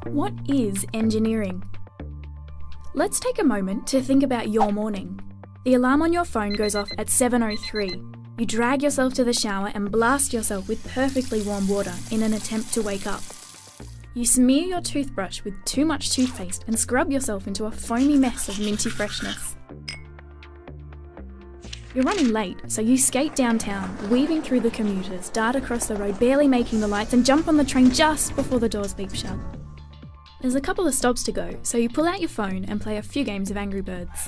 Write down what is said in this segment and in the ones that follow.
What is engineering? Let's take a moment to think about your morning. The alarm on your phone goes off at 7:03. You drag yourself to the shower and blast yourself with perfectly warm water in an attempt to wake up. You smear your toothbrush with too much toothpaste and scrub yourself into a foamy mess of minty freshness. You're running late, so you skate downtown, weaving through the commuters, dart across the road, barely making the lights, and jump on the train just before the doors beep shut. There's a couple of stops to go, so you pull out your phone and play a few games of Angry Birds.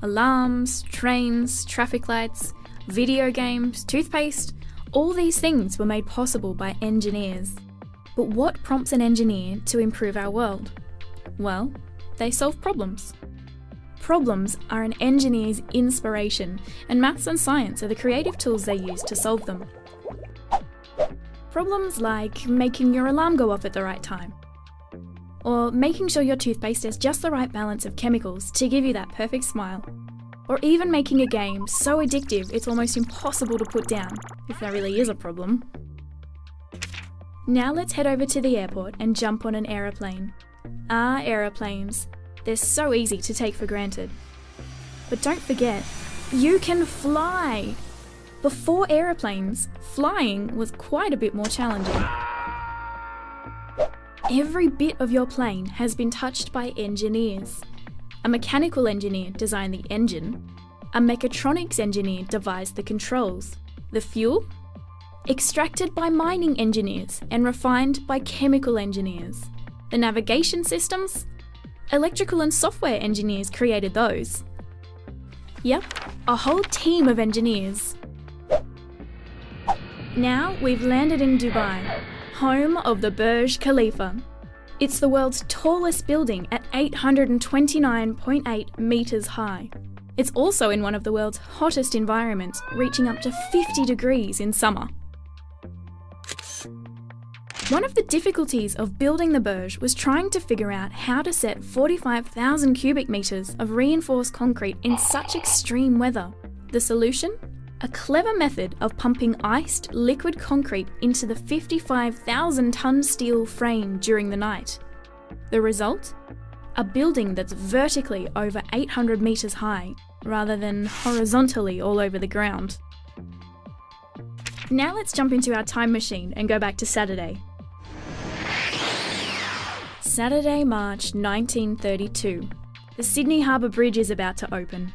Alarms, trains, traffic lights, video games, toothpaste, all these things were made possible by engineers. But what prompts an engineer to improve our world? Well, they solve problems. Problems are an engineer's inspiration, and maths and science are the creative tools they use to solve them. Problems like making your alarm go off at the right time, or making sure your toothpaste has just the right balance of chemicals to give you that perfect smile, or even making a game so addictive it's almost impossible to put down, if that really is a problem. Now let's head over to the airport and jump on an aeroplane. Aeroplanes. They're so easy to take for granted. But don't forget, you can fly! Before aeroplanes, flying was quite a bit more challenging. Every bit of your plane has been touched by engineers. A mechanical engineer designed the engine. A mechatronics engineer devised the controls. The fuel? Extracted by mining engineers and refined by chemical engineers. The navigation systems? Electrical and software engineers created those. Yep, a whole team of engineers. Now we've landed in Dubai, home of the Burj Khalifa. It's the world's tallest building at 829.8 metres high. It's also in one of the world's hottest environments, reaching up to 50 degrees in summer. One of the difficulties of building the Burj was trying to figure out how to set 45,000 cubic metres of reinforced concrete in such extreme weather. The solution? A clever method of pumping iced liquid concrete into the 55,000-tonne steel frame during the night. The result? A building that's vertically over 800 metres high, rather than horizontally all over the ground. Now let's jump into our time machine and go back to Saturday. Saturday, March 1932. The Sydney Harbour Bridge is about to open.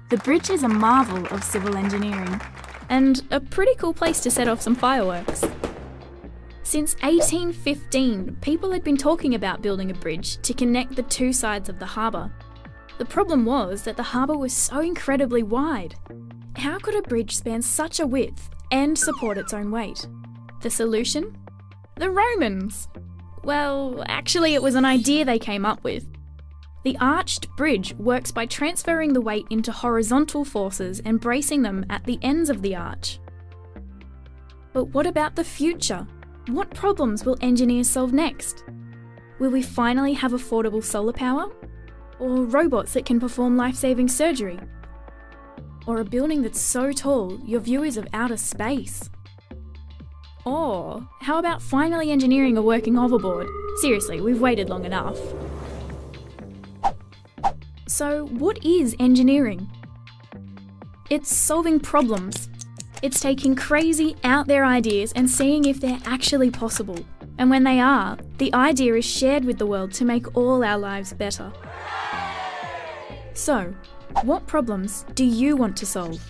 The bridge is a marvel of civil engineering, and a pretty cool place to set off some fireworks. Since 1815, people had been talking about building a bridge to connect the two sides of the harbour. The problem was that the harbour was so incredibly wide. How could a bridge span such a width and support its own weight? The solution? The Romans! Well, actually it was an idea they came up with. The arched bridge works by transferring the weight into horizontal forces and bracing them at the ends of the arch. But what about the future? What problems will engineers solve next? Will we finally have affordable solar power? Or robots that can perform life-saving surgery? Or a building that's so tall your view is of outer space? Or how about finally engineering a working hoverboard? Seriously, we've waited long enough. So what is engineering? It's solving problems. It's taking crazy, out there ideas and seeing if they're actually possible. And when they are, the idea is shared with the world to make all our lives better. So, what problems do you want to solve?